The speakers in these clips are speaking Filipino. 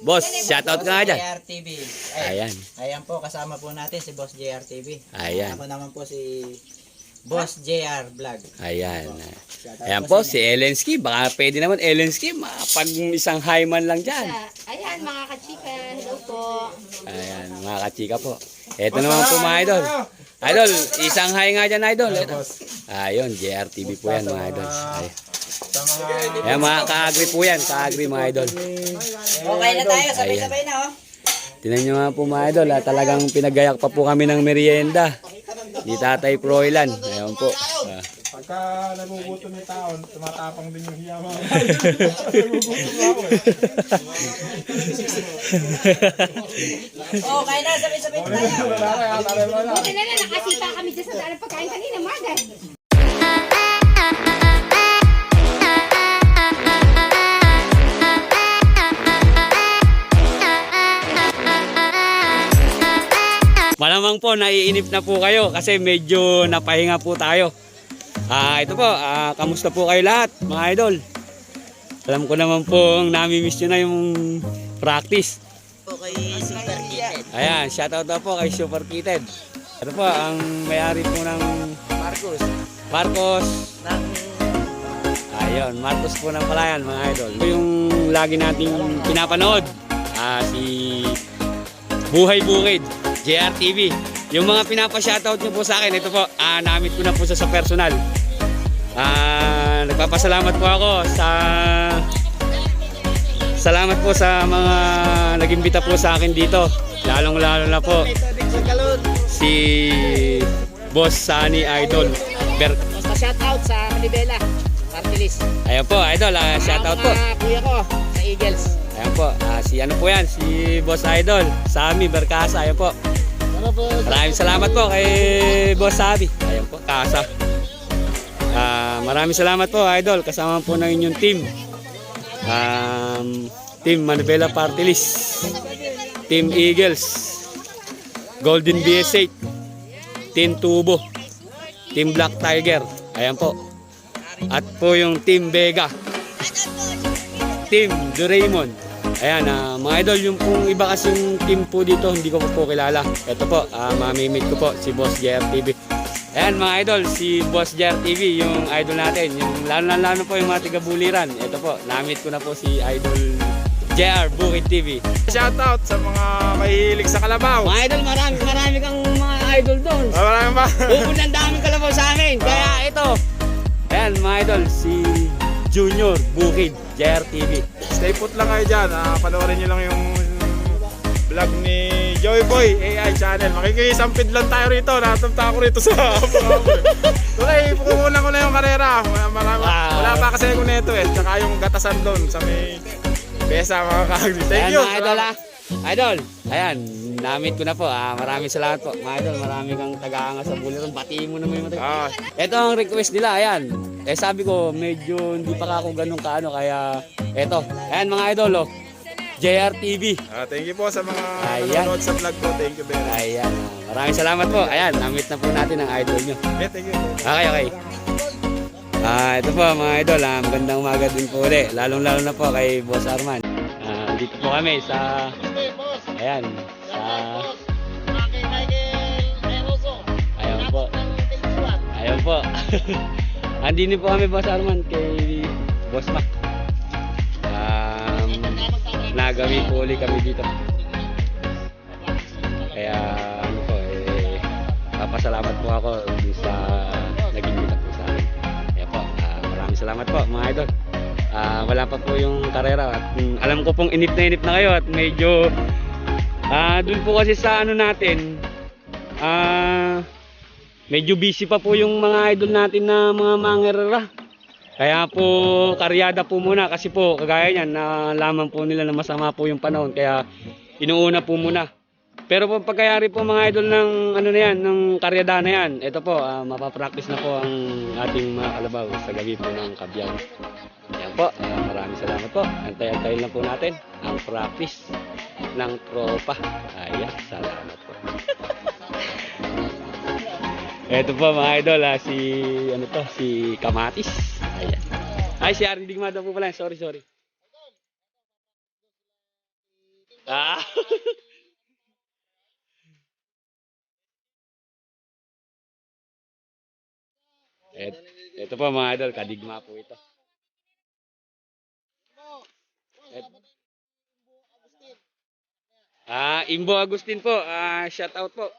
Boss, shoutout ka nga dyan. JRTV. Ayan. Ayan po, kasama po natin si Boss JRTV. Ayan. Ako naman po si Boss JR Vlog. Ayan. Ayan po, si Elensky. Baka pwede naman Elensky. Pag isang hi man lang dyan. Ayan mga kachika, hello po. Ayan, mga kachika po. Ito naman po mga idol. Idol, isang hi nga dyan idol. Ayun, JRTV po yan mga idol. Ayan mga ka-agri po yan. Ka-agri mga idol. Okay na tayo, sabay-sabay na oh. Tinan nyo nga po mga idol. Talagang pinagayak pa po kami ng merienda. Ni Tatay Froilan. Ayan po. Pagka nagugutom yung tao, tumatapang din yung hiya mga Okay na, sabay-sabay na tayo. Buti na lang, nakasipa kami dyan sa daan ng pagkain kanina, magan. Malamang po naiinip na po kayo kasi medyo napahinga po tayo. Ito po, kamusta po kayo lahat mga idol? Alam ko naman po nami-miss nyo na yung practice. Okay, Super Kitten. Ayan, shoutout na po kay Super Kitten. Ito po ang may-ari po ng Marcos. Ayun, Marcos po ng Palayan mga idol. Ito yung lagi nating pinapanood. Si Buhay Bukid, JRTV. Yung mga pinapa-shoutout nyo po sa akin, ito po, namit ko na po sa personal. Nagpapasalamat po ako sa... Salamat po sa mga nag-imbita po sa akin dito. Lalong-lalo na po si Boss Sunny Idol. Basta shoutout sa Manibela, Martilis. Ayan po, Idol, shoutout po. Kuya ko, sa Eagles. Ayan po, si ano po yan, si Boss Idol, Sammy Berkasa, ayan po. Maraming salamat po kay Boss Sabi. Ayan po, Kasa. Maraming salamat po, Idol, kasama po ng inyong team. Team Manibela Party List, Team Eagles, Golden BS8, Team Tubo, Team Black Tiger. Ayan po. At po yung Team Vega, Team Doraemon. Ayan, mga idol, yung pong iba kasing team po dito, hindi ko po kilala. Ito po, mamimit ko po si Boss JRTV. Ayan mga idol, si Boss JRTV, yung idol natin, yung lalo po yung mga tiga-buliran. Ito po, namit ko na po si Idol JR Bukid TV. Shoutout sa mga mahihilig sa kalabaw. Mga idol, marami kang mga idol doon. Marami ba? Pupunang daming kalabaw sa akin. Kaya ito, ayan mga idol, si Junior Bukid, JRTV. Stay put lang kayo dyan. Panoorin nyo lang yung vlog ni Joy Boy AI channel. Makikisampid lang tayo rito. Natamta ako rito sa okay, pukunan ko na yung karera. Wala pa kasi ako neto eh. Tsaka yung gatasan doon sa may besa mga kagri. Thank you. Mga idol Idol, ayan, namit ko na po. Maraming salamat po. Mga idol, marami kang taga-anga sa buliran. Batiin mo naman yung mga Ito ang request nila, ayan. Sabi ko, medyo hindi pa ako ganun kaano, kaya eto. Ayan mga idol, JRTV. Thank you po sa mga Ayan. nanonood sa vlog ko. Thank you very much. Ayan, maraming salamat po. Ayan, namit na po natin ang idol nyo. Thank you. Okay. Ito po mga idol, magandang umaga din po ulit. Lalong-lalo na po kay Boss Arman. Dito po kami sa... Ayan, sa... Ayan po. Ayan po. Andini po kami Boss Arman kay Boss Mac. Nagawi po ulit kami dito. Kaya ano po papasalamat po ako sa naging dito po sa akin. Kaya po, maraming salamat po mga idol. Wala pa po yung karera at alam ko pong inip na kayo at medyo dun po kasi sa ano natin medyo busy pa po yung mga idol natin na mga mangerera. Kaya po karyada po muna kasi po kagaya niyan nalaman po nila na masama po yung panahon kaya inuuna po muna. Pero po pagkayari po mga idol ng ano na yan, ng karyada na yan, ito po mapapractice na po ang ating mga kalabaw sa gabi po ng Kabyang. Yan po, maraming salamat po. Antay-antayin lang po natin ang practice ng tropa. Ayan, salamat po. Ito po mga idol, si Kamatis. Ayan. Ay, si Aring Digmada po pala. Sorry. Ah. Ito po mga idol, kadigma po ito. Imbo Agustin po, shout out po.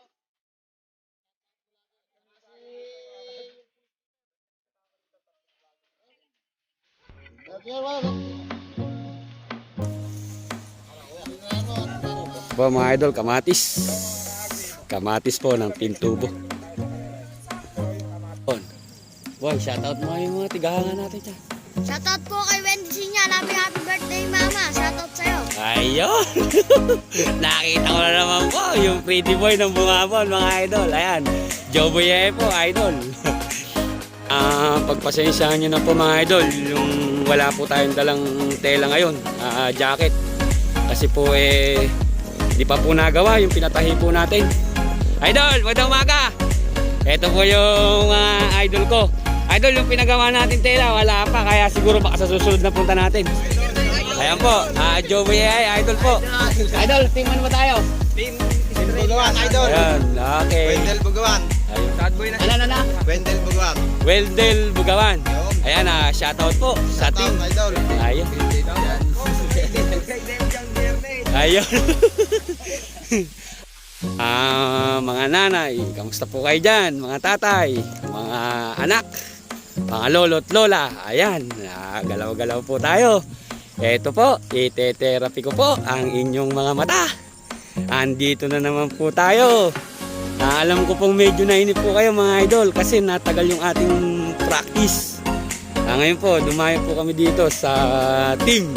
Po mga idol, kamatis. Kamatis po ng Tintubo. Boy, shoutout mo yung mga tigahangan natin dyan. Shoutout po kay Wendy Sinya. Happy birthday, Mama. Shoutout sa'yo. Ayun! Nakita ko na naman po yung pretty boy ng Bungabon, mga idol. Ayan, Joboy po, idol. Pagpasensyahan nyo na po mga idol, yung wala po tayong dalang tela ngayon, jacket. Kasi po di pa po nagawa yung pinatahi po natin. Idol, magandang umaga! Ito po yung idol ko. Idol, yung pinagawa natin tela, wala pa. Kaya siguro baka sa susunod na punta natin. Ayan po, Joey idol po. Idol, tingnan mo tayo. Team Bugawan, idol. Ayan, okay. Wendel Bugawan. Ayun. Sad boy na. Ala. Wendel Bugawan. Weldel Bugawan. Ayan, shoutout po sa team. Idol. Ayun. Ayun. Mga nanay, kamusta po kayo dyan? Mga tatay, mga anak, mga lolo't lola. Ayan, galaw-galaw po tayo. Ito po, ite-therapy ko po ang inyong mga mata. Andito na naman po tayo. Alam ko pong medyo nainip po kayo mga idol kasi natagal yung ating practice. Ngayon po, dumayo po kami dito sa team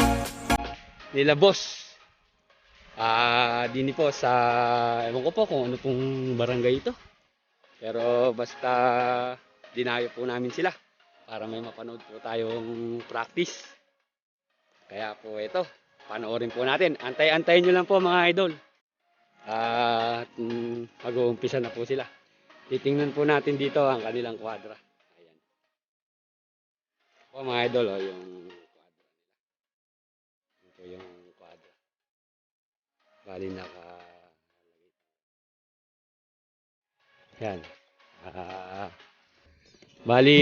nila boss. Dini po sa, ewan ko po kung ano pong barangay ito. Pero basta dinayo po namin sila para may mapanood po tayong practice. Kaya po ito, panoorin po natin. Antay-antayin nyo lang po mga idol. Mag-uumpisa na po sila. Titingnan po natin dito ang kanilang kwadra. Ayan. Po mga idol, yung kwadra. Ito yung kwadra. Bali yan. Bali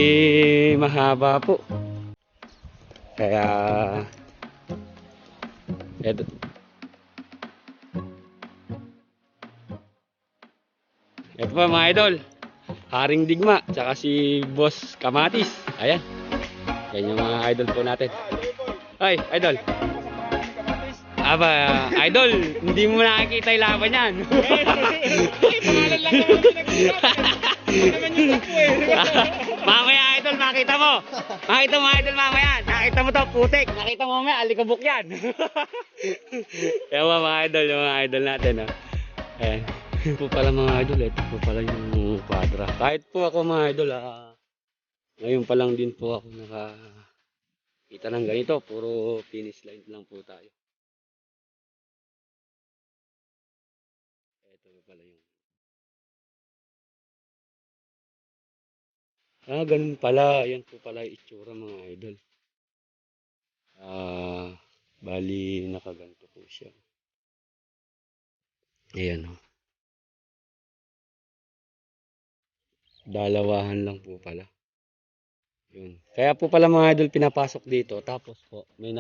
mahaba po. Kaya ito. Ito pa mga idol. Haring Digma, tsaka si Boss Kamatis. Ayan. Yan yung mga idol po natin. Ay, idol. Idol, hindi mo nakikita yung laban yan. Pangalan lang naman pinag-usap. Naman yung takbo Mamaya idol, makita mo. Makita mo idol mamaya. Nakita mo to, putik. Nakita mo mamaya, alikabok yan. Yan mga idol, yung mga idol natin. Ayan. Ito po pala mga idol, ito po pala yung kwadra. Kahit po ako mga idol, ngayon pa lang din po ako nakakita ng ganito. Puro finish line lang po tayo. Ito po pala yung... ganun pala. Ayan po pala yung itsura mga idol. Bali, nakaganto po siya. Ayan o. Dalawahan lang po pala. Yun. Kaya po pala mga idol pinapasok dito. Tapos po, may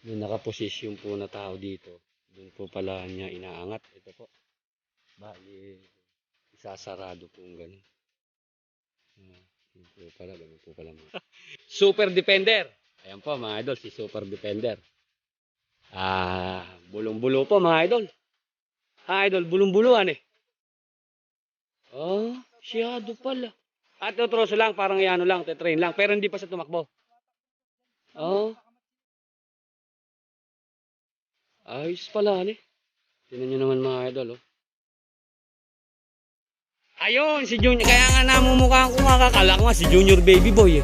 nakaposisyon po na tao dito. Doon po pala niya inaangat. Ito po. Bali, isasarado po yung ganun. Ganun po pala mga. Super Defender. Ayan po mga idol, si Super Defender. Bulong-bulo po mga idol. Idol, bulong-buluan eh. Siyado pala. At troso lang, parang iano lang, tetrain lang. Pero hindi pa siya tumakbo. Ayos pala, Tingnan nyo naman mga idol, Ayun, si Junior. Kaya nga namumukhaan ko kakakala ko nga si Junior Baby Boy.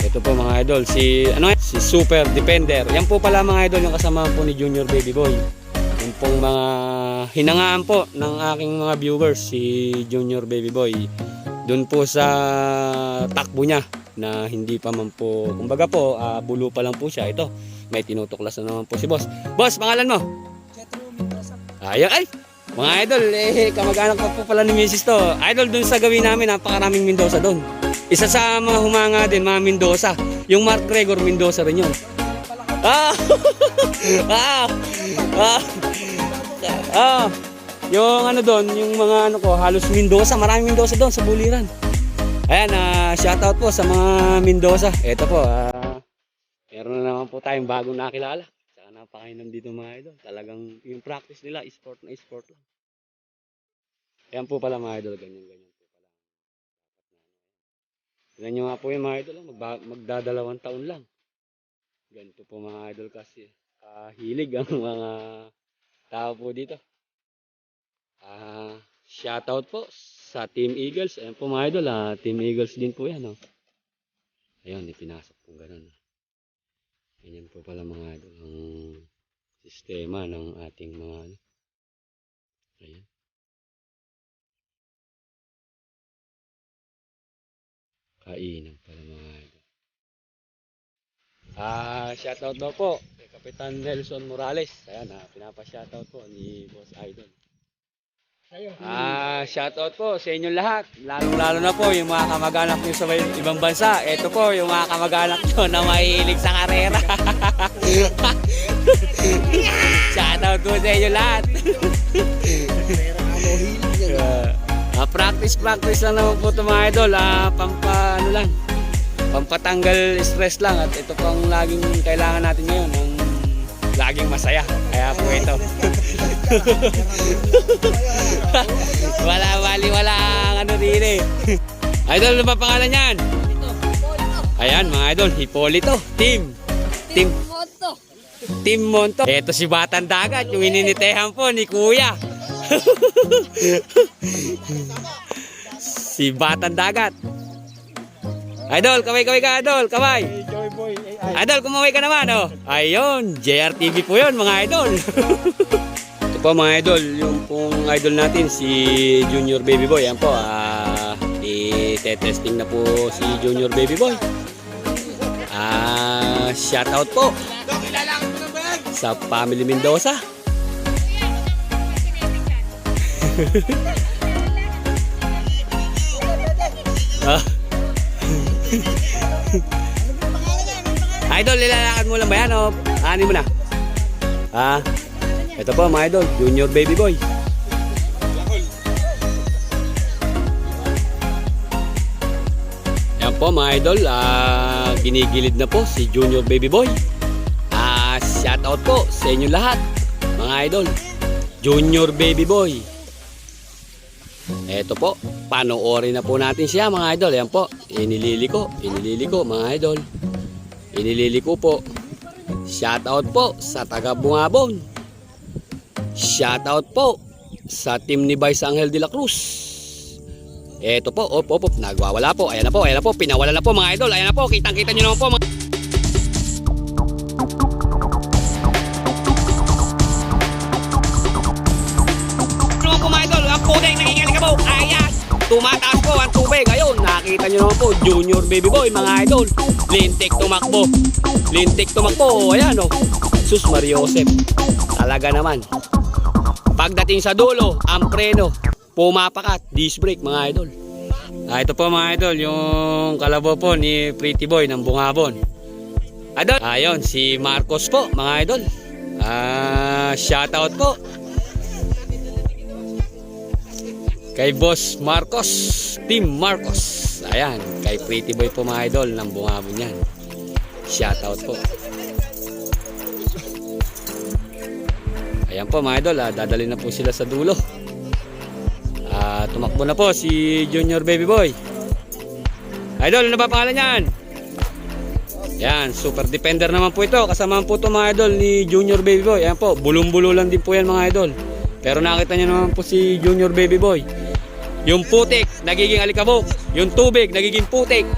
Ito po mga idol, si Super Defender. Yan po pala mga idol, yung kasama po ni Junior Baby Boy. Yung pong mga hinangaan po ng aking mga viewers, si Junior Baby Boy. Doon po sa takbo niya na hindi pa man po, kumbaga po, bulo pa lang po siya. Ito, May tinutuklas na naman po si boss. Boss, pangalan mo? Ayan, ay! Mga idol, kamag-anak pa po pala ni Mrs. to. Idol, dun sa gawin namin, napakaraming Mendoza doon. Isa sa mga humanga din, mga Mendoza. Yung Mark Gregor Mendoza rin yun. Ah! Ah! Ah! Ah! Yung ano doon, yung mga ano ko, halos Mendoza. Maraming Mendoza doon sa Buliran. Ayan, shoutout po sa mga Mendoza. Ito po, meron na naman po tayong bagong nakilala. Saka napakainom dito mga idol. Talagang yung practice nila, sport na sport lang. Ayan po pala mga idol, ganyan-ganyan po pala. Tignan nyo nga po yung mga idol, magdadalawang taon lang. Ganito po mga idol kasi kahilig ang mga tao po dito. Shoutout po sa Team Eagles. Ayan po mga idol, Team Eagles din po yan. Oh. Ayun, ipinasok po ganun. Ganyan po pala mga idol ang sistema ng ating mga ano. Ayan. Kainan pala mga idol. Shoutout daw po kay Kapitan Nelson Morales. Ayan, pinapa-shoutout po ni Boss Idol. Shoutout po sa inyong lahat. Lalong-lalo na po yung mga kamag-anak nyo sa ibang bansa. Ito po yung mga kamag-anak nyo na mahilig sa karera. Shoutout po sa inyong lahat. Practice lang naman po ito mga idol. Pampatanggal stress lang. At ito po ang laging kailangan natin ngayon. Ang laging masaya. Kaya po ito. wala ang ano rin eh. Idol, ano ba pangalan yan? Ayan mga idol, Hipolito. Team Monto. Ito si Batang Dagat, yung ininitehan po ni Kuya. Si Batang Dagat. Idol, kaway ka idol, kaway. Joy Boy AI. Idol, kumaway ka naman, oh. Ayun, JRTV po yun, mga idol. Ito po, mga idol, yung pong idol natin, si Junior Baby Boy. Yan po, i-testing na po si Junior Baby Boy. Shoutout po sa Family Mendoza. Idol, ilalakad mo lang ba yan o ani mo na? Ito po mga idol, Junior Baby Boy. Yan po mga idol, ginigilid na po si Junior Baby Boy. Shoutout po sa inyo lahat mga idol. Junior Baby Boy. Ito po, panoorin na po natin siya mga idol. Yan po, inililiko mga idol. Inililiko po. Shoutout po sa taga Bungabon. Shoutout po sa team ni Vice Angel de la Cruz. Ito po, op, nagwawala po. Ayan na po, pinawala na po mga idol. Ayan na po, kitang-kita nyo naman po mga puting nakikiligabog. Ayan, tumataas po ang tubig. Ayun, nakita nyo naman po, Junior Baby Boy mga idol. Lintik tumakbo. Ayan o, sus Mariosep. Talaga naman. Pagdating sa dulo, ang preno pumapakat, disc brake mga idol. Ito po mga idol, yung kalabo po ni Pretty Boy ng Bungabon. Idol, ayun, si Marcos po mga idol. Shoutout po kay Boss Marcos, Team Marcos. Ayan, kay Pretty Boy po mga idol ng Bungabon yan. Shoutout po. Ayan po mga idol, dadalhin na po sila sa dulo. Tumakbo na po si Junior Baby Boy. Idol, ano ba pangalan yan? Yan, super defender naman po ito. Kasama po ito mga idol ni Junior Baby Boy. Ayan po, bulong-bulo lang din po yan mga idol. Pero nakita nyo naman po si Junior Baby Boy. Yung putik, nagiging alikabok. Yung tubig, nagiging putik.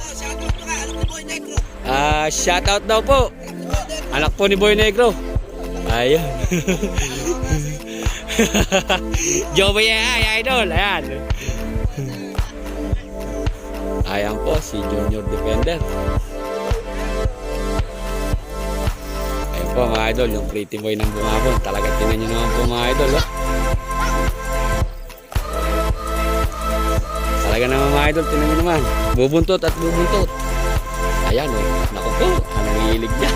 Shoutout daw po. Anak po ni Boy Negro. Ayan. Joboy ay idol. Ayan. Ayan po si Junior Defender. Ayan po mga idol, yung pretty boy ng bungabon. Talaga tingnan nyo naman po mga idol. Oh. Talaga naman mga idol, tingnan nyo naman. Bubuntot at bubuntot. Ayan o, naku po, anong hilig niya.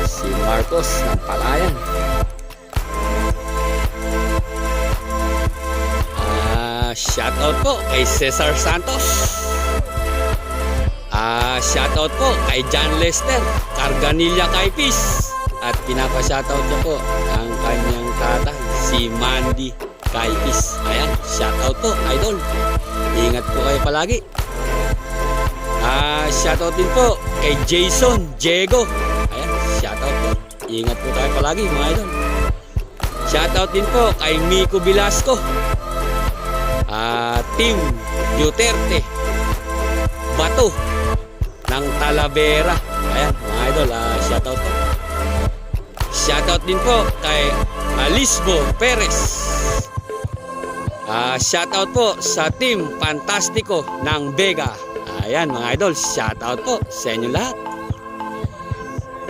Si Marcos ng Palayan. Shoutout po kay Cesar Santos. Shoutout po kay John Lester Carganilla Kaipis. At pinapa-shoutout niya po ang kanyang tatay, si Mandy Kaipis. Ayan, shoutout po, idol. Ingat po kayo palagi. Shoutout din po kay Jason Diego. Ayan, shoutout po. Ingat po tayo palagi mga idol. Shoutout din po kay Miko Velasco. Team Duterte Bato ng Talavera. Ayan mga idol, shoutout po. Shoutout din po kay Alisbo Perez. Shoutout po sa Team Fantastico ng Vega. Ayan mga idol, shoutout po sa inyo lahat.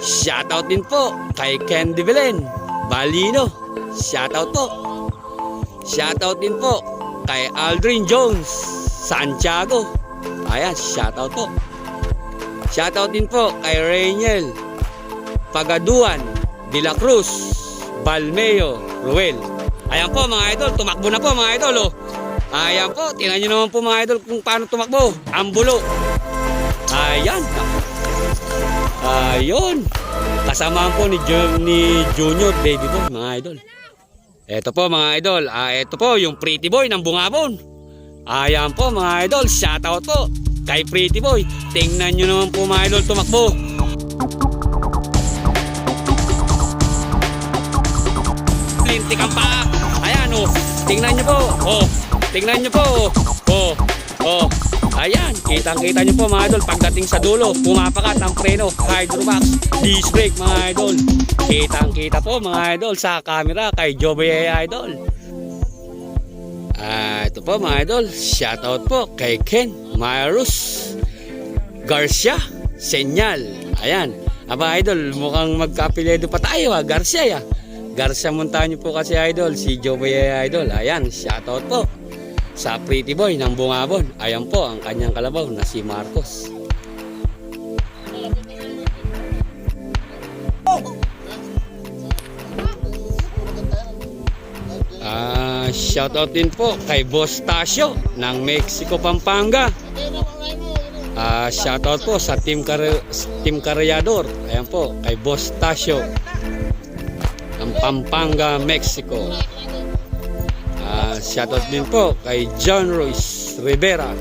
Shoutout din po kay Candy Belen Balino. Shoutout po. Shoutout din po kay Aldrin Jones Santiago. Ayan, shoutout po. Shoutout din po kay Rainiel Pagaduan De La Cruz Balmeo Ruel. Ayan po mga idol, tumakbo na po mga idol. Oh. Ayan po, tingnan nyo naman po mga idol kung paano tumakbo. Ang bulo. Ayan. Ayun. Kasamaan po ni Junior Baby Boy mga idol. Ito po mga idol, ito po yung pretty boy ng bungabon. Ayan po mga idol, shoutout po kay pretty boy. Tingnan nyo naman po mga idol tumakbo. Lintik ang paa. Ayan o, tingnan nyo po. Oh, tingnan nyo po. Oh. Ayan, kitang-kita nyo po mga idol. Pagdating sa dulo, pumapakat ang preno, Hydromax, disc brake mga idol. Kitang-kita po mga idol sa camera kay Joby Idol. Ito po mga idol, shoutout po kay Ken Mayrus Garcia Senyal. Ayan, aba idol, mukhang magka-apelyido pa tayo Garcia ya. Garcia Montaño po kasi idol, si Joby Idol. Ayan, shoutout po sa pretty boy ng bungabon. Ayan po ang kanyang kalabaw na si Marcos. Shoutout din po kay Boss Tasio ng Mexico, Pampanga. Shoutout po sa Team Carriador. Ayan po kay Boss Tasio ng Pampanga, Mexico. Shoutout din po kay John Royce Rivera.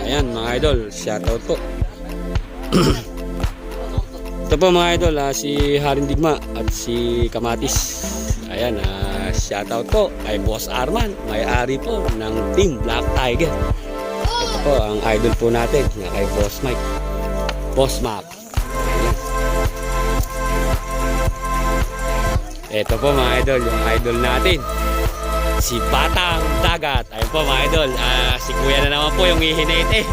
Ayan mga idol, shoutout po. Ito po mga idol, si Haring Digma at si Kamatis. Ayan, shoutout po kay Boss Arman, may-ari po ng Team Black Tiger. Ito po ang idol po natin na kay Boss Mike, Boss Mac. Ayan. Ito po mga idol, yung idol natin, si Batang Dagat. Ayun po mga idol, si Kuya na naman po yung hihinete.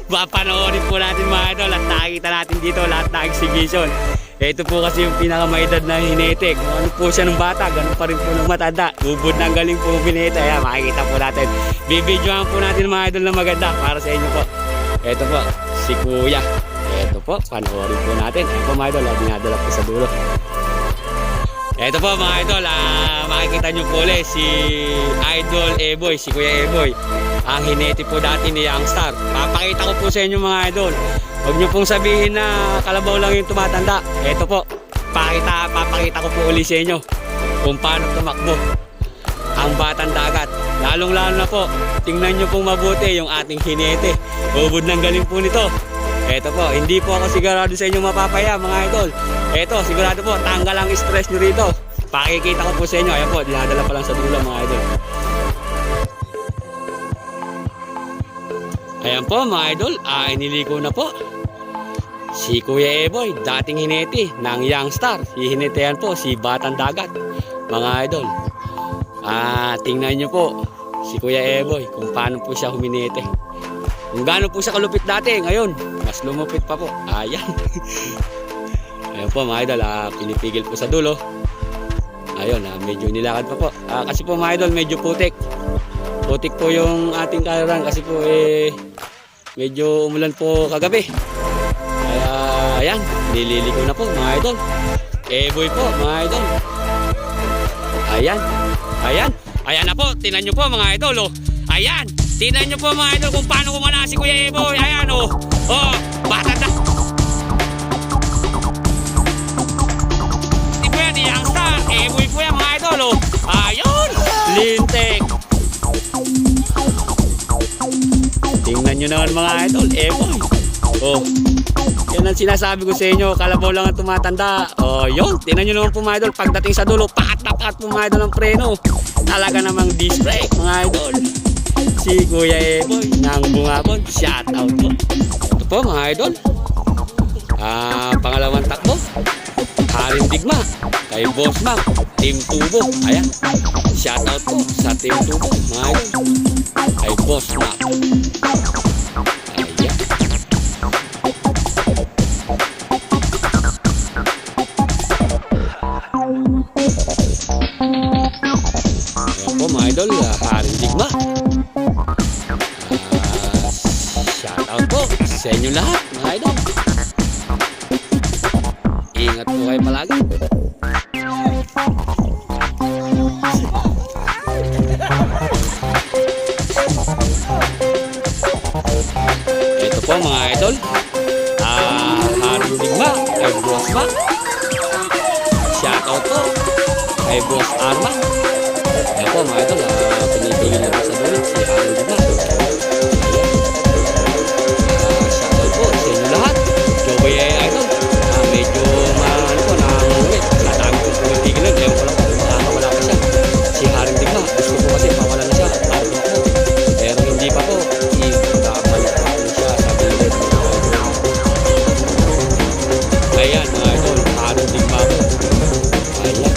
Papanoorin po natin mga idol at nakikita natin dito lahat na exhibition. Ito po kasi yung pinakamaedad na hinete. Kung ano po siya ng bata, ganun pa rin po ng matanda. Ubod ng galing po binete. Ayan, makikita po natin. Bibidyoan po natin mga idol na maganda para sa inyo po. Ito po, si Kuya. Ito po, panoorin po natin. Ayun po mga idol, dinadala po sa dulo. Ito po mga idol, makikita nyo po ulit si Idol Eboy, si Kuya Eboy. Ang hinete po dati ni Youngstar. Papakita ko po sa inyo mga idol. Huwag nyo pong sabihin na kalabaw lang yung tumatanda. Ito po, papakita ko po ulit sa inyo kung paano tumakbo ang Batang Dagat. Lalong-lalo na po, tingnan nyo pong mabuti yung ating hinete. Ubod ng galing po nito. Ito po, hindi po ako sigurado sa inyo mapapaya mga idol. Ito, sigurado po, tanggal ang stress nyo rito. Pakikita ko po sa inyo. Ayan po, dinadala pa lang sa dulo mga idol. Ayan po mga idol, iniliko na po si Kuya Eboy, dating hinete ng Youngstar. Hihinetehan po si Batang Dagat mga idol. Tingnan nyo po si Kuya Eboy kung paano po siya huminete Kung gaano po siya kalupit dati, ngayon, mas lumupit pa po. Ayan. Ayan po mga idol, pinipigil po sa dulo. Ayun, medyo nilakad pa po. Kasi po mga idol, medyo putik. Putik po yung ating kalaran kasi po medyo umulan po kagabi. Kaya ayan, nililigo na po mga idol. Boy po mga idol. Ayan, ayan. Ayan na po, tingnan nyo po mga idol. Oh. Ayan, tingnan nyo po mga idol kung paano kumana si Kuya Eboy. Ayan oh. Oh, bata na. Hindi po yan, iyang star. Eboy po yan mga idol. Oh. Ayun, lintik. Tingnan nyo naman mga idol, Eboy. Oh, yan ang sinasabi ko sa inyo, kalabaw lang ang tumatanda. Oh, yun, tingnan nyo naman po mga idol, pagdating sa dulo, pakat na pakat po mga idol ang preno. Talaga namang disc brake mga idol. Si Kuya Eboy ng Bungabon, shout out po. Ito po mga idol, pangalawang takbo, Haring Digma, kay Boss Mac, Team Tubo. Ayan, shout out po sa Team Tubo mga idol, kay Boss Mac. Ayan. Ayan po mga idol, Haring Digma. Shout out po sa inyo lahat mga idol. Ingat po kayo palagi. Ito po mga idol, Haring Digma kay Boss Mac. Shout out po kay Boss Arma. Ayan po mga idol, pinitigil na po sa dulo si Haring Digma. Shout out po sa inyo lahat. Joey idol, medyo ano po, nakakaulit. Nadami po pinitigil nun. Ewan ko lang po, makakawala pa siya. Si Haring Digma, gusto po kasi mawala na siya. Parang po. Pero hindi pa po. Ikakabalik pa po siya sa gilid. Ayan mga idol, Haring Digma po. Ayan,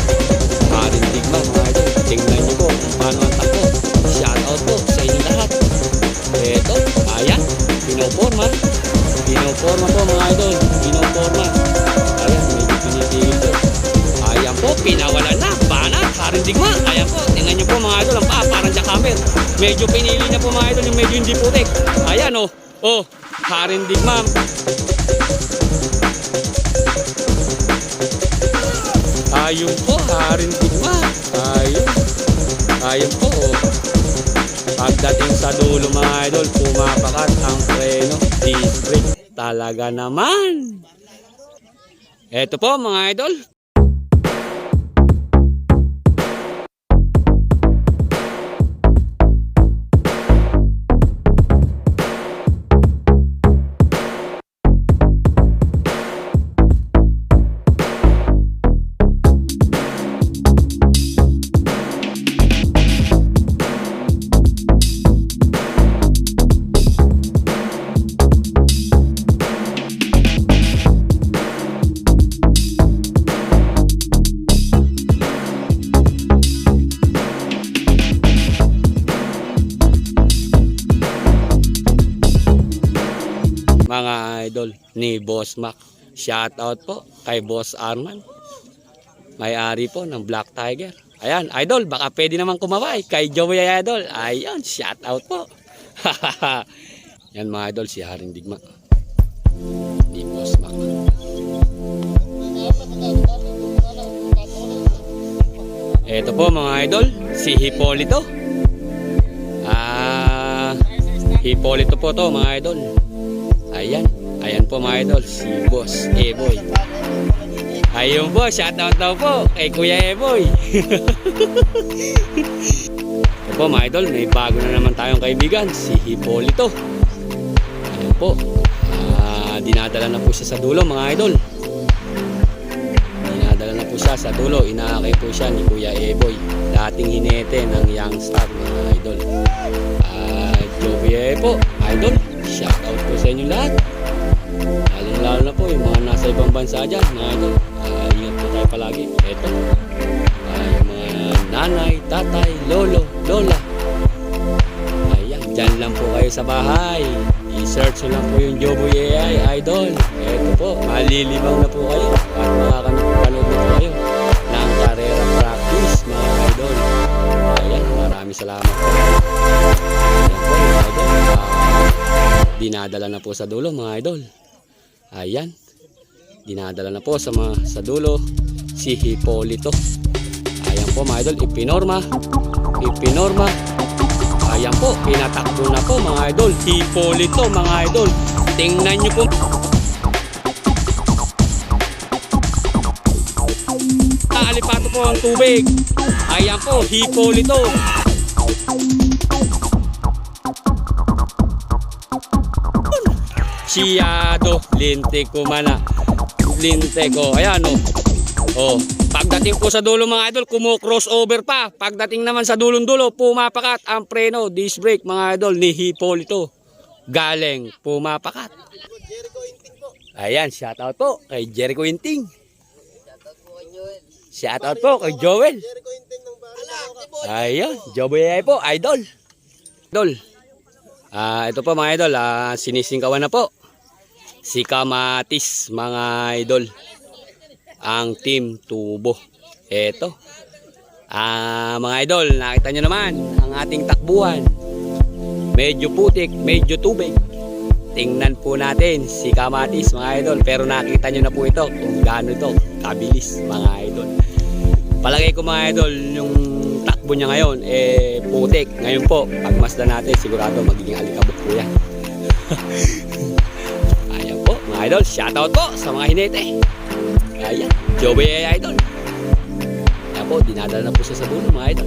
Haring Digma mga idol. Tingnan nyo po kung paano ang takbo. Shout out po sa inyo lahat. Eto, ayan, pinoporma. Pinoporma po mga idol. Pinoporma. Ayan, medyo pinitigil po. Ayan po, pinawalan na. Banat, Haring Digma. Ayan po, tingnan nyo po mga idol. Ang paa, parang jackhammer. Medyo pinili na po mga idol yung medyo hindi putik. Ayan oh. Oh, Haring Digma. Ayun po, Haring Digma. Ayun. Ayun po. Pagdating sa dulo mga idol, pumapakat ang preno. Disc brake. Talaga naman. Ito po mga idol. Mga idol ni Boss Mac. Shout out po kay Boss Arman. May-ari po ng Black Tiger. Ayan, idol, baka pwede naman kumaway kay Joey idol. Ayan, shout out po. Yan mga idol, si Haring Digma ni Boss Mac. Ito po mga idol, si Hipolito. Hipolito po to mga idol. Ayan, ayan po mga idol, si Boss Eboy. Ayun po, shoutout daw po kay Kuya Eboy. Ito po mga idol, may bago na naman tayong kaibigan, si Hipolito. Ayun po, dinadala na po siya sa dulo mga idol. Dinadala na po siya sa dulo, inaakay po siya ni Kuya Eboy, dating hinete ng Young Star mga idol. Joey po, idol. Shoutout po sa inyo lahat. Lalo na po yung mga nasa ibang bansa dyan, mga idol. Ingat po tayo palagi. Eto, yung mga nanay, tatay, lolo, lola. Ayan, dyan lang po kayo sa bahay. I-search nyo lang po yung Joboy AI Idol. Ito po, malilibang na po kayo at makakapanood na po kayo ng karera practice mga idol. Ayan, maraming salamat po. Ayan po mga idol. Dinadala na po sa dulo mga idol. Ayan. Dinadala na po sa dulo si Hipolito. Ayan po mga idol, ipinorma. Ayan po, pinatakbo na po mga idol. Hipolito mga idol. Tingnan nyo po. Alipato po ang tubig. Ayan po, Hipolito. Siyado, linte ko mana. Linte ko, ayan o. Oh, pagdating po sa dulo mga idol, kumo-crossover pa. Pagdating naman sa dulong-dulo, pumapakat ang preno, disc brake mga idol ni Hipolito. Galing, pumapakat. Ayan, shoutout po kay Jericho Inting. Shoutout po kay Joel. Ayan, Joboy AI po, idol. Ito po mga idol, sinisingkawan na po si Kamatis mga idol. Ang Team Tubo. Ito. Mga idol, nakita nyo naman ang ating takbuhan. Medyo putik, medyo tubig. Tingnan po natin si Kamatis mga idol. Pero nakita nyo na po ito kung gaano ito kabilis mga idol. Palagay ko mga idol, yung takbo niya ngayon putik. Ngayon po, pagmasdan natin sigurado magiging alikabok po yan. Ayan po mga idol, shoutout po sa mga hinete. Ayan, Joboy AI Idol. Ayan po, dinadala na po siya sa dulo mga idol.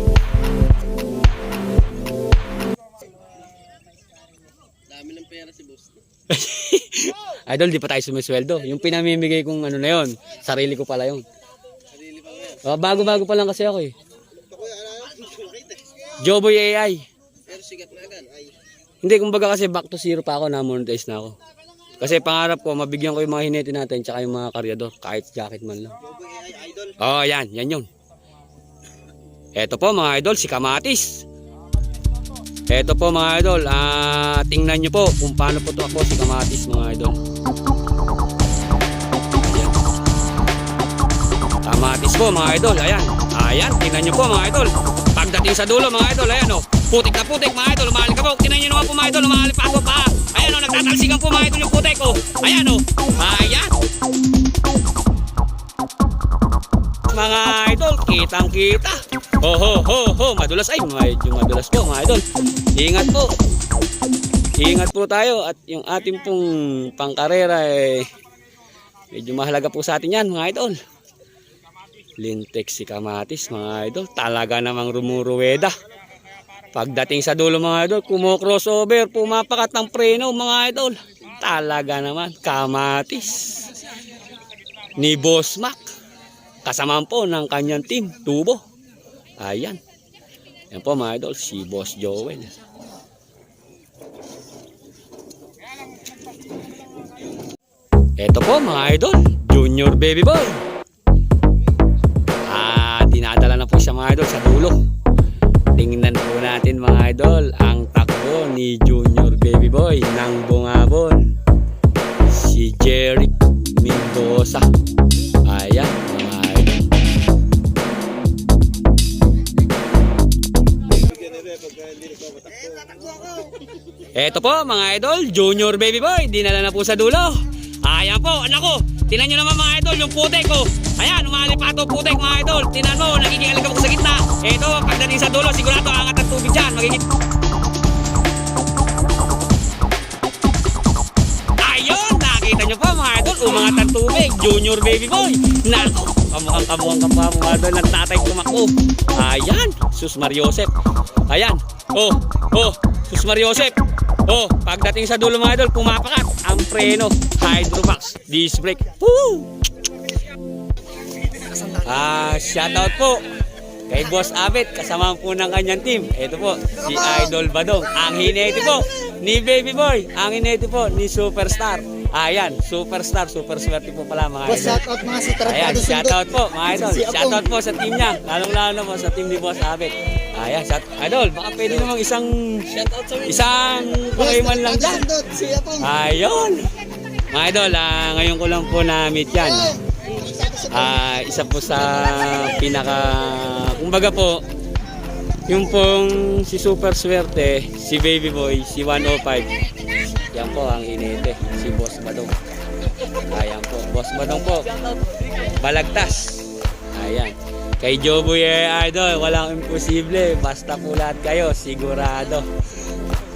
Dami ng pera si boss. Idol, di pa tayo sumisweldo. Yung pinamimigay kong ano na yon, sarili ko pala yun. Sarili pa mo yan. Bago-bago pa lang kasi ako eh. Joboy AI. Pero sigat na agad. Ay. Hindi, kumbaga kasi back to zero pa ako, na-monetize na ako. Kasi pangarap ko, mabigyan ko yung mga hinete natin tsaka yung mga karyador, kahit jacket man lang. Joboy AI Idol. Oh, yan yun. Eto po mga idol, si Kamatis. Eto po mga idol, tingnan nyo po kung paano po ito ako si Kamatis mga idol. Ayan. Kamatis po mga idol, ayan, tingnan nyo po mga idol. Pagdating sa dulo mga idol, ayan o, putik na putik mga idol, umalikabok. Tingnan nyo naman po mga idol, umalipato pa. Ayan o, nagtatalsikan po mga idol yung putik o. Ayan o, ayan. Mga idol, kitang kita. Ho, madulas ay, medyo madulas po mga idol. Ingat po. Ingat po tayo at yung ating pong pangkarera medyo mahalaga po sa atin yan mga idol. Lintex si Kamatis mga idol, talaga namang rumuruweda. Pagdating sa dulo mga idol, kumo-crossover, pumapakat ng preno mga idol. Talaga naman, Kamatis ni Boss Mac. Kasama po ng kanyang team, Tubo. Ayan. Yan po mga idol, si Boss Joel. Ito po mga idol, Junior Baby Boy. Dinadala na po siya mga idol sa dulo. Tingnan po natin mga idol ang takbo ni Junior Baby Boy ng Bungabon. Si Jeric Mendoza. Ayan mga idol. Eto po mga idol, Junior Baby Boy, dinala na po sa dulo. Ayan po, anak ko, tinan nyo naman mga idol, yung putek ko. Ayan, umalipato putek mga idol. Tinan mo, nagiging alikabok sa gitna. Eto, pagdating sa dulo, sigurado angat ang tubig dyan. Magiging... Ayun, nakita nyo po mga idol, umangat ang tubig. Junior Baby Boy. Nako, kamukhang kapwa mga idol ng tatay tumakbo. Ayan, Sus Mariosep. Ayan, Sus Mariosep. Pagdating sa dulo mga idol, pumapakat ang preno, Hydromax, disc brake. Woo! Shoutout po kay Boss Abet, kasama po ng kanyang team. Ito po, si Idol Badong. Ang hinete po ni Baby Boy. Ang hinete po ni Superstar. Ayan, Superstar, super swerte po pala mga idol. Shoutout mga si Tarantado. Ayan, shoutout po mga idol. Shoutout po sa team niya. Lalong-lalo na po sa team ni Boss Abet. Ayan, idol, baka pwede namang isang Shoutout sa pakaiman lang dyan. Siya po. Ayun. Mga idol, ngayon ko lang po na-meet yan. Isa po sa pinaka, kumbaga po, yung pong si Super Swerte, si Baby Boy, si 105. Yan po ang inete, si Boss Badong. Ayan po, Boss Badong po. Balagtas. Ayan. Kay Joboy Idol, walang imposible. Basta po lahat kayo, sigurado.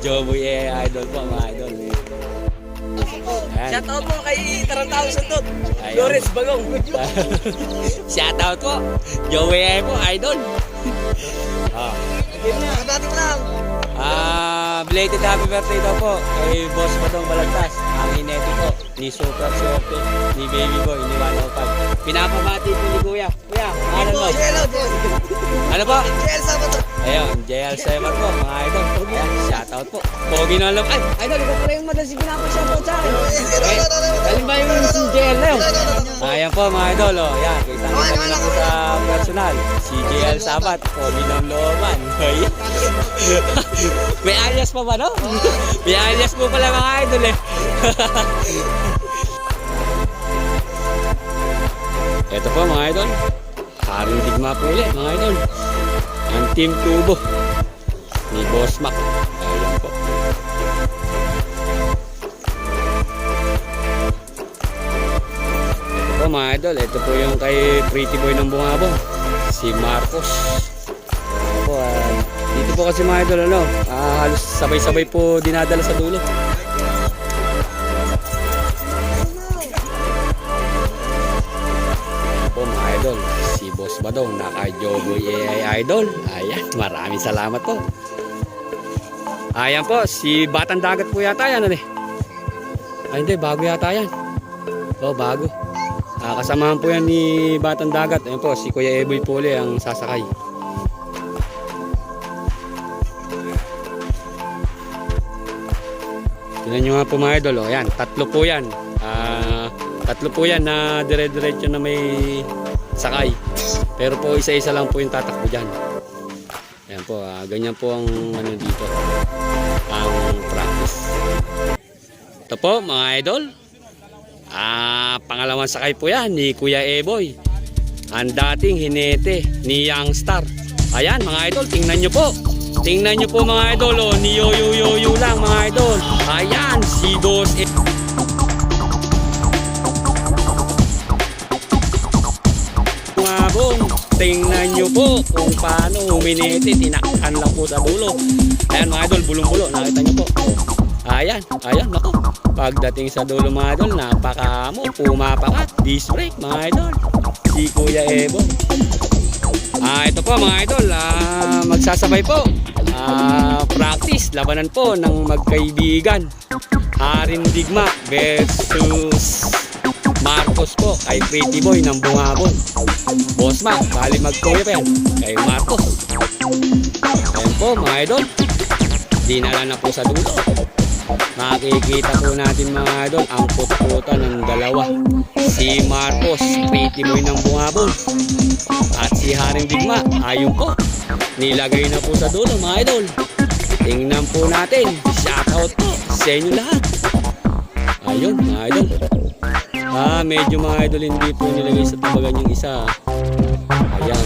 Joboy Idol po, mga idol. Ayan. Shoutout po kay Tarantao Sundot. Ayun. Lawrence Bagong. Shoutout po. Joey po, idol. Nakadating lang. Belated happy birthday daw po kay Boss Badong Balagtas. Ang inete po ni Super Swerte, ni Baby Boy, ni 105. Pinapamati po ni Kuya. Kuya, ano mo? Ano po? JL Sabato. Ayun, JL Sever po, mga idol. Ayan, shoutout po. Pogi na lang. Ay, idol, ikaw pala yung madalas pinapa-shoutout sa akin. Galing ba yung si JL na yun? Ayan po, mga idol. Oh. Ayan, kita nyo na po sa personal. Si JL Sabat, pogi ng looban. Ayan. May alias pa ba, no? May alias po pala, mga idol eh. Ito po, mga idol. Haring digma po ulit, mga idol. Ang Team Tubo ni Boss Mac. Ayan po. Ito po, mga idol. Ito po yung kay Pretty Boy ng Bungabong, si Marcos. Ito po, dito po kasi, mga idol, ano, halos sabay-sabay po dinadala sa dulo. Po, mga idol, si Boss Badong, naka-Joboy AI Idol. Ayan, maraming salamat po. Ayan po, si Batang Dagat po yata yan, ano eh. Ay hindi, bago yata yan. Oh, bago. Kasamahan po yan ni Batang Dagat. Ayan po, si Kuya Eboy Pole ang sasakay. Tingnan nyo nga po, mga idol. Oh, ayan, tatlo po yan. Tatlo po yan na dire-diretso na may sakay. Pero po isa-isa lang po yung tatakbo dyan. Ayan po, ganyan po ang ano dito, ang practice. Ito po, mga idol. Pangalawang sakay po yan ni Kuya Eboy. Ang dating hinete ni Youngstar. Ayan, mga idol, tingnan nyo po. Tingnan nyo po, mga idol. Oh, ni Yo lang, mga idol. Ayan, si Boss tingnan nyo po kung paano huminiti, tinakhan lang po sa dulo. Ayan, mga idol, bulong-bulo, nakita nyo po. Ayan, nako. Pagdating sa dulo, mga idol, napakamo, pumapakat, disc brake, mga idol. Si Kuya Ebo. Ito po, mga idol, magsasabay po. Practice, labanan po ng magkaibigan. Haring Digma versus Marcos po kay Pretty Boy ng Bungabon. Boss Mac, bali mag-kuya pa yan kay Marcos. Ayan po, mga idol, dinala na po sa dulo. Makikita po natin, mga idol, ang putputan ng dalawa. Si Marcos, Pretty Boy ng Bungabon, at si Haring Digma, ayun po, nilagay na po sa dulo, mga idol. Tingnan po natin. Shoutout po sa inyo lahat. Ayun, mga idol. Medyo, mga idol, hindi po nilagay sa tabagan yung isa. Ayan.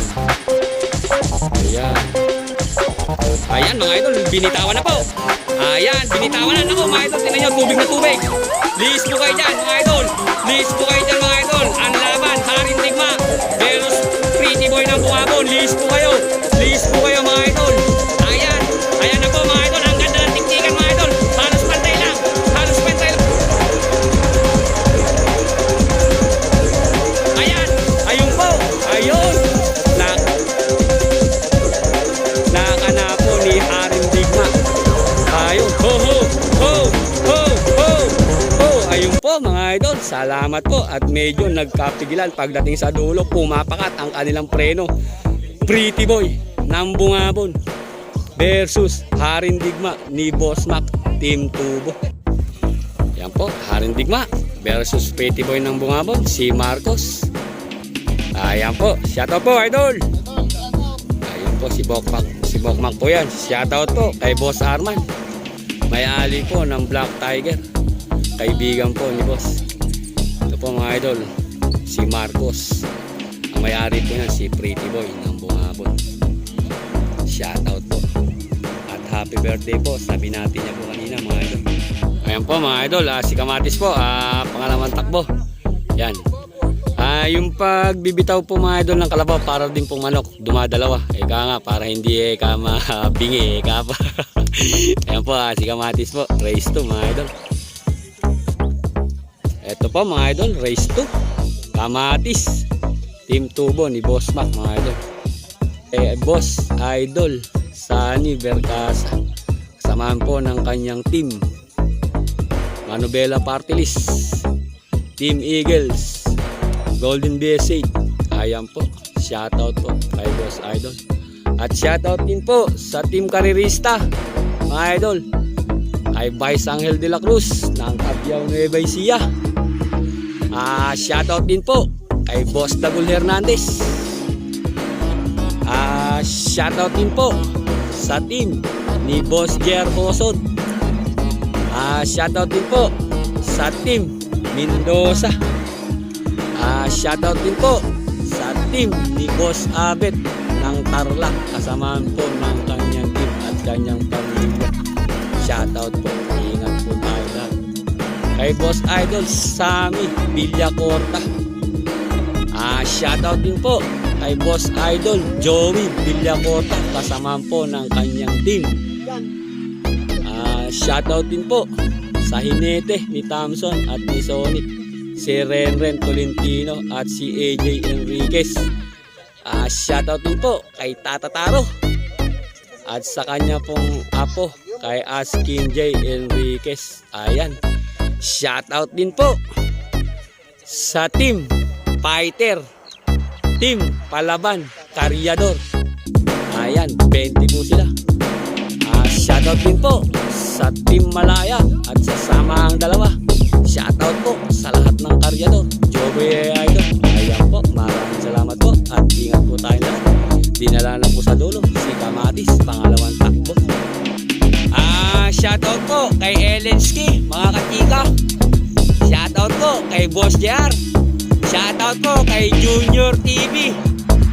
Ayan, mga idol, binitawan na po. Ayan, binitawan na. Naku, mga idol, tingnan nyo, tubig na tubig. Lihis po kayo dyan, mga idol. Lihis po kayo dyan, mga idol. Ang laban, Haring Digma versus Pretty Boy ng Bungabon. Lihis po kayo. Lihis po kayo, mga idol. Ayan. Ayan na po, mga idol. Ang ganda ng tiktikan, mga idol. Halos pantay lang. Halos pantay lang. Ayan. Ayun po. Ayun. Naka na po ni Haring Digma. Ayun. Ho, ho, ho, ho, ho, ho. Ayun po, mga idol. Salamat po. At medyo nagkapigilan pagdating sa dulo. Pumapakat ang kanilang preno. Pretty Boy ng Bungabon versus Haring Digma ni Boss Mac, Team Tubo. Yan po, Haring Digma versus Pretty Boy ng Bungabon, si Marcos. Ayan po, shoutout po, idol. Ayun po si Bokpak. Si Bokmak po yan. Shoutout po kay Boss Arman. May-ali po ng Black Tiger. Kaibigan po ni Boss. Ito po mga idol, si Marcos. Ang may-ari po yan, si Pretty Boy ng Bungabon. Shoutout po. At happy birthday po. Sabi natin niya po kanina mga idol. Ayan po mga idol, si Kamatis po, pangalawang takbo. Yan. Yung pagbibitaw po mga idol ng kalabaw para din pong manok, dumadalawa. Eka nga, para hindi mabingi, eka pa. Ayan po, si Kamatis po, race 2 mga idol. Ito po mga idol, race 2. Kamatis, Team Tubo ni Boss Mac mga idol. Boss Idol, Sunny Vercasa. Kasamahan po ng kanyang team. Manobela Party List, Team Eagles, Golden BS8. Ayan po, shoutout po kay Boss Idol. At shoutout din po sa Team Karirista mga idol, kay Vice Angel de la Cruz ng Cabiao Nueva Ecija. Shoutout din po kay Boss Dagul Hernandez. Shoutout din po sa team ni Boss Jer Hosod. Shoutout din po sa team Mendoza. Shoutout din po sa team ni Boss Abet ng Tarlac. Kasamahan po ng kanyang team at kanyang pamilya. Shoutout po. Ingat po tayo lahat. Kay Boss Idol Sammy Villacorta. Shoutout din po kay Boss Idol Joey Villacorta. Kasamahan po ng kanyang team. Shoutout din po sa Hinete ni Thompson at ni Sonic, si Renren Tolentino at si AJ Enriquez. Shoutout din po kay Tata Taro at sa kanya pong apo kay Askin J Enriquez. Ayan. Shoutout din po sa Team Fighter, Team Palaban Karyador. Ayan, 20 po sila. Shoutout din po sa Team Malaya at sa Samahang Dalawa. Shoutout po sa lahat ng karyador. Joey Idol. Ayan po, maraming salamat po at ingat po tayo lahat. Dinala na po sa dulo si Kamatis, pangalawang takbo. Shoutout po kay Elensky, mga katika. Shoutout po kay Boss JR. Shoutout po kay Junior TV,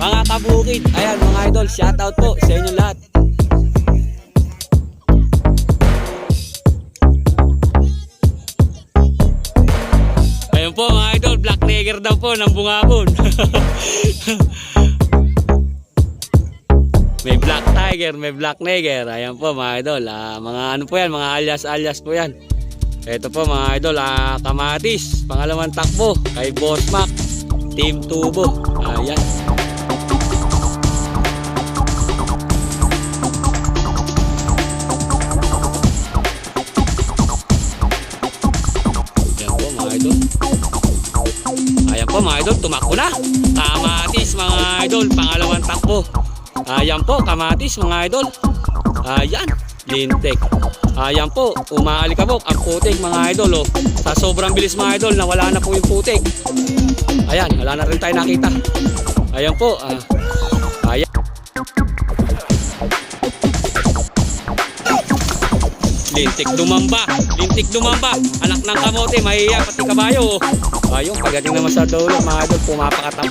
mga kabukid. Ayan mga idol, shoutout po sa inyo lahat. Ayan po mga idol, Black Tiger daw po ng Bungabon. May Black Tiger, may Black Tiger. Ayan po mga idol, mga ano po yan, mga alias po yan. Ito po mga idol, Kamatis, pangalawang takbo kay Boss Mac, Team Tubo. Ayan. Ayan po mga idol, tumakbo na. Kamatis mga idol, pangalawang takbo. Ayan po, Kamatis mga idol. Ayan, lintik. Ayan po, umaalikabok ang putik mga idol. Sa sobrang bilis mga idol, nawala na po yung putik. Ayan, wala na rin tayo nakita. Ayan po, ayan. Lintik dumamba, anak ng kamote, mahiya pati kabayo. Ayun, pagdating naman sa dulo mga idol, pumapakatap.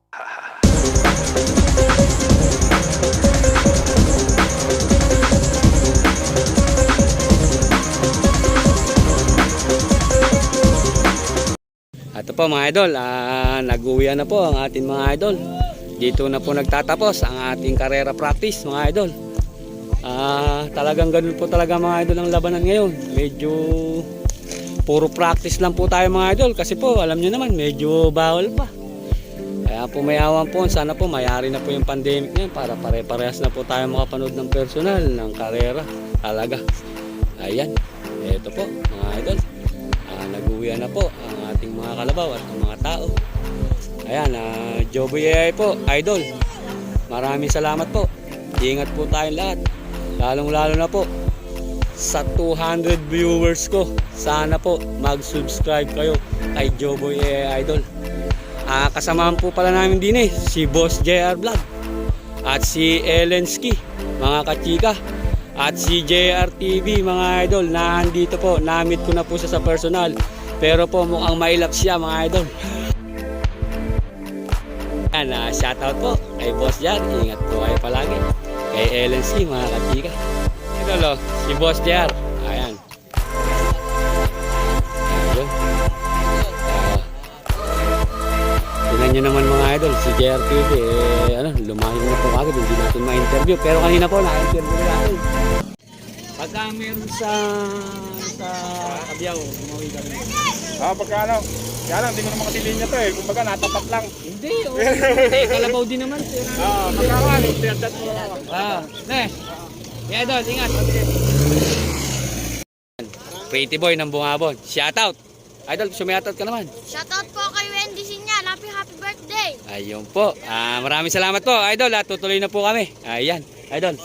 Ito po mga idol, nag-uwi na po ang ating mga idol. Dito na po nagtatapos ang ating karera practice mga idol. Talagang ganun po talaga mga idol ang labanan ngayon. Medyo puro practice lang po tayo mga idol kasi po alam nyo naman medyo bawal pa. Kaya po may awan po, sana po mayari na po yung pandemic na yun para pare-parehas na po tayo makapanood ng personal ng karera talaga. Ayan, ito po mga idol, nag-uwi na po ang ating mga kalabaw at ang mga tao. Ayan, Joboy AI po, idol, maraming salamat po. Ingat po tayong lahat, lalong lalo na po sa 200 viewers ko. Sana po mag-subscribe kayo kay Joboy AI Idol. Kasamahan po pala namin din si Boss JR Vlog at si Elensky mga kachika at si JR TV mga idol. Nandito po, na-meet ko na po siya sa personal pero po mukhang mailap siya mga idol. Shoutout po kay Boss JR, ingat po kayo palagi. Kay Elensky mga kachika, idol si Boss JR. Ayan. Tingnan nyo naman mga idol, si JR TV, lumahing na po kagad, hindi natin ma-interview. Pero kanina po, na-interview natin. Pagka meron sa Kabiyaw, umuwi ka rin. Pagka ano, kaya lang, hindi mo naman kasi linya to eh. Kumbaga, natapat lang. Hindi, kalabaw din naman. Magkakaan, interdat mo lang. Idol, ingat. Pretty boy ng Bungabon, shoutout. Idol, sumiyatot ka naman. Shoutout po kay Wendy Sinyal. Happy birthday! Ayun po. Maraming salamat po, idol. Tutuloy na po kami. Ayan, idol.